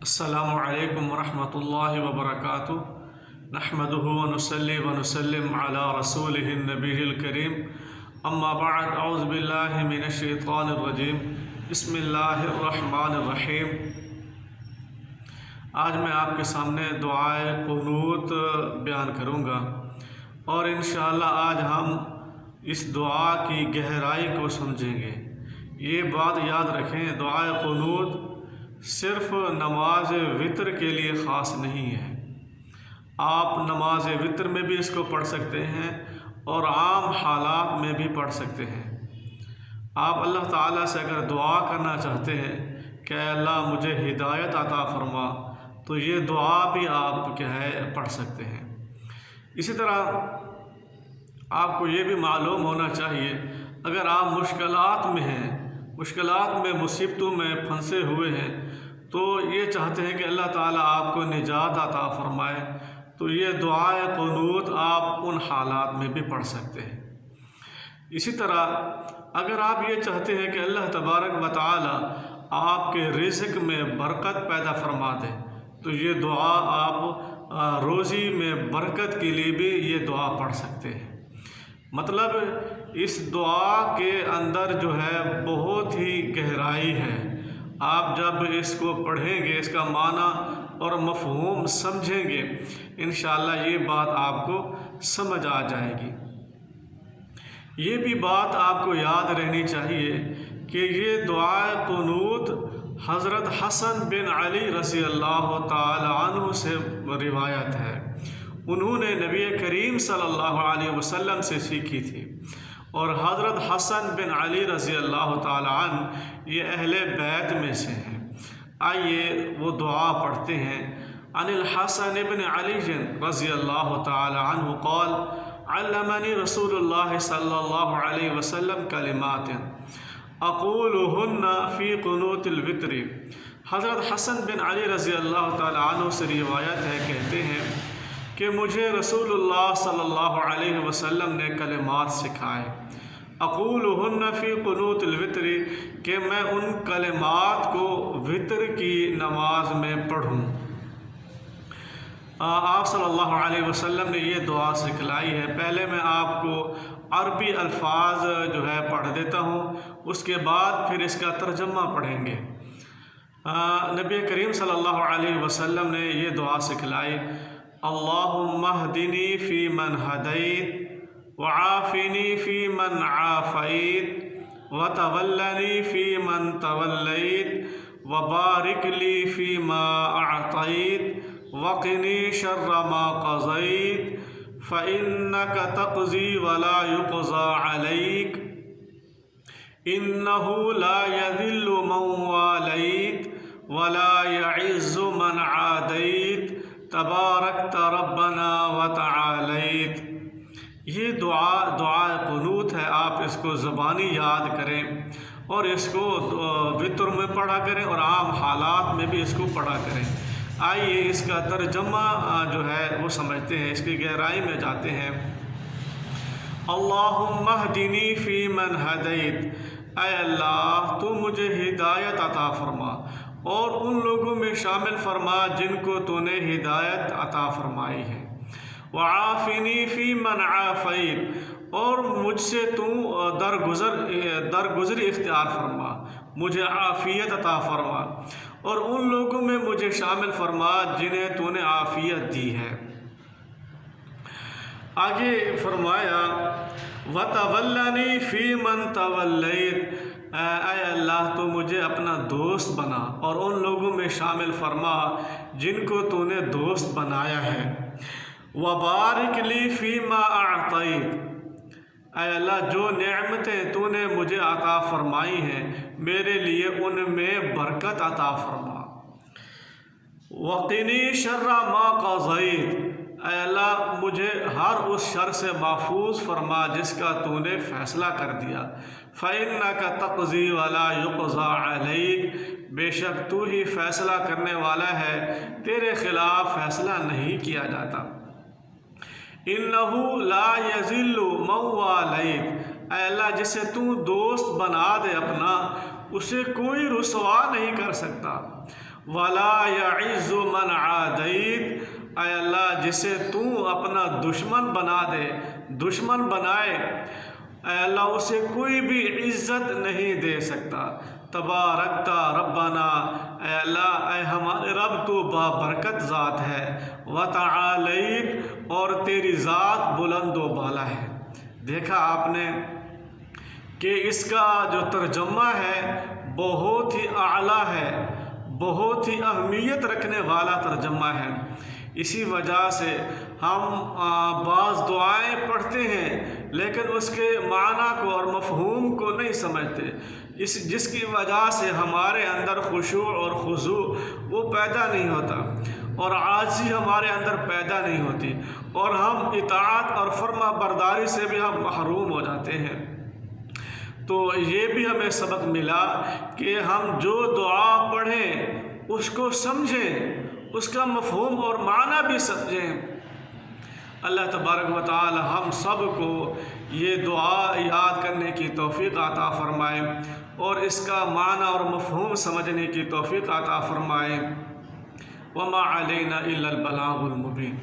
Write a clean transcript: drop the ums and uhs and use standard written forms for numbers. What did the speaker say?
السلام علیکم ورحمۃ اللہ وبرکاتہ نحمدہ ونصلی ونسلم علی رسولہ النبی الکریم اما بعد اعوذ باللہ من الشیطان الرجیم بسم اللہ الرحمن الرحیم۔ آج میں آپ کے سامنے دعائے قنوت بیان کروں گا اور انشاءاللہ آج ہم اس دعا کی گہرائی کو سمجھیں گے۔ یہ بات یاد رکھیں، دعائے قنوت صرف نماز وتر کے لیے خاص نہیں ہے۔ آپ نماز وتر میں بھی اس کو پڑھ سکتے ہیں اور عام حالات میں بھی پڑھ سکتے ہیں۔ آپ اللہ تعالیٰ سے اگر دعا کرنا چاہتے ہیں کہ اے اللہ مجھے ہدایت عطا فرما، تو یہ دعا بھی آپ پڑھ سکتے ہیں۔ اسی طرح آپ کو یہ بھی معلوم ہونا چاہیے، اگر آپ مشکلات میں ہیں، مشکلات میں، مصیبتوں میں پھنسے ہوئے ہیں، تو یہ چاہتے ہیں کہ اللہ تعالیٰ آپ کو نجات عطا فرمائے، تو یہ دعائے قنوت آپ ان حالات میں بھی پڑھ سکتے ہیں۔ اسی طرح اگر آپ یہ چاہتے ہیں کہ اللہ تبارک و تعالیٰ آپ کے رزق میں برکت پیدا فرما دے، تو یہ دعا آپ روزی میں برکت کے لیے بھی یہ دعا پڑھ سکتے ہیں۔ مطلب اس دعا کے اندر جو ہے بہت ہی گہرائی ہے۔ آپ جب اس کو پڑھیں گے، اس کا معنی اور مفہوم سمجھیں گے، انشاءاللہ یہ بات آپ کو سمجھ آ جائے گی۔ یہ بھی بات آپ کو یاد رہنی چاہیے کہ یہ دعائے قنوت حضرت حسن بن علی رضی اللہ تعالی عنہ سے روایت ہے۔ انہوں نے نبی کریم صلی اللہ علیہ وسلم سے سیکھی تھی، اور حضرت حسن بن علی رضی اللہ تعالی عنہ یہ اہل بیت میں سے ہیں۔ آئیے وہ دعا پڑھتے ہیں۔ عن الحسن بن علی رضی اللہ تعالی عنہ قال علمنی رسول اللہ صلی اللہ علیہ وسلم کلمات اقولہن فی قنوت الوتر۔ حضرت حسن بن علی رضی اللہ تعالی عنہ سے روایت ہے، کہتے ہیں کہ مجھے رسول اللہ صلی اللہ علیہ وسلم نے کلمات سکھائے، اقولہن فی قنوت الوتر، کہ میں ان کلمات کو وتر کی نماز میں پڑھوں۔ آپ صلی اللہ علیہ وسلم نے یہ دعا سکھلائی ہے۔ پہلے میں آپ کو عربی الفاظ جو ہے پڑھ دیتا ہوں، اس کے بعد پھر اس کا ترجمہ پڑھیں گے۔ نبی کریم صلی اللہ علیہ وسلم نے یہ دعا سکھلائی، اللہم اہدنی فی من ہدیت وعافنی فی من عافیت وتولنی فی من تولیت وبارک لی فی ما اعطیت وقنی شر ما قضیت فإنک تقضی ولا یقضى علیک انہ لا یذل من والیت ولا یعز من عادیت تبارکت ربنا وتعالیت۔ یہ دعائے قنوت ہے۔ آپ اس کو زبانی یاد کریں اور اس کو وتر میں پڑھا کریں اور عام حالات میں بھی اس کو پڑھا کریں۔ آئیے اس کا ترجمہ جو ہے وہ سمجھتے ہیں، اس کی گہرائی میں جاتے ہیں۔ اللہم اہدنی فی من ہدیت، اے اللہ تو مجھے ہدایت عطا فرما اور ان لوگوں میں شامل فرما جن کو تو نے ہدایت عطا فرمائی ہے۔ وعافنی فی من عافیت، اور مجھ سے تو درگزر اختیار فرما، مجھے عافیت عطا فرما، اور ان لوگوں میں مجھے شامل فرما جنہیں تو نے عافیت دی ہے۔ آگے فرمایا وَتَوَلَّنِي فِي مَن تَوَلَّيْتَ، اے اللہ تو مجھے اپنا دوست بنا اور ان لوگوں میں شامل فرما جن کو تو نے دوست بنایا ہے۔ وَبَارِكْ لِي فِي مَا أَعْطَيْتَ، اے اللہ جو نعمتیں تو نے مجھے عطا فرمائی ہیں میرے لیے ان میں برکت عطا فرما۔ وَقِنِي شَرَّ مَا قَضَيْتَ، اے اللہ مجھے ہر اس شر سے محفوظ فرما جس کا تو نے فیصلہ کر دیا۔ فَإِنَّكَ تَقْضِي وَلَا يُقْضَى عَلَيْكَ، بے شک تو ہی فیصلہ کرنے والا ہے، تیرے خلاف فیصلہ نہیں کیا جاتا۔ إِنَّهُ لَا يَذِلُّ مَن وَالَيْتَ، اے اللہ جسے تو دوست بنا دے اپنا، اسے کوئی رسوا نہیں کر سکتا۔ ولا یعز من عادیت، اے اللہ جسے تو اپنا دشمن بنا دے، دشمن بنائے، اے اللہ اسے کوئی بھی عزت نہیں دے سکتا۔ تبارکتا ربنا، اے اللہ اے ہمارے رب تو بابرکت ذات ہے، وتعالیت، اور تیری ذات بلند و بالا ہے۔ دیکھا آپ نے کہ اس کا جو ترجمہ ہے بہت ہی اعلیٰ ہے، بہت ہی اہمیت رکھنے والا ترجمہ ہے۔ اسی وجہ سے ہم بعض دعائیں پڑھتے ہیں لیکن اس کے معنی کو اور مفہوم کو نہیں سمجھتے، جس کی وجہ سے ہمارے اندر خشوع اور خضوع وہ پیدا نہیں ہوتا، اور عاجزی ہمارے اندر پیدا نہیں ہوتی، اور ہم اطاعت اور فرما برداری سے بھی ہم محروم ہو جاتے ہیں۔ تو یہ بھی ہمیں سبق ملا کہ ہم جو دعا پڑھیں اس کو سمجھیں، اس کا مفہوم اور معنی بھی سمجھیں۔ اللہ تبارک و تعالی ہم سب کو یہ دعا یاد کرنے کی توفیق عطا فرمائے اور اس کا معنی اور مفہوم سمجھنے کی توفیق عطا فرمائے۔ وما علینا الا البلاغ المبین۔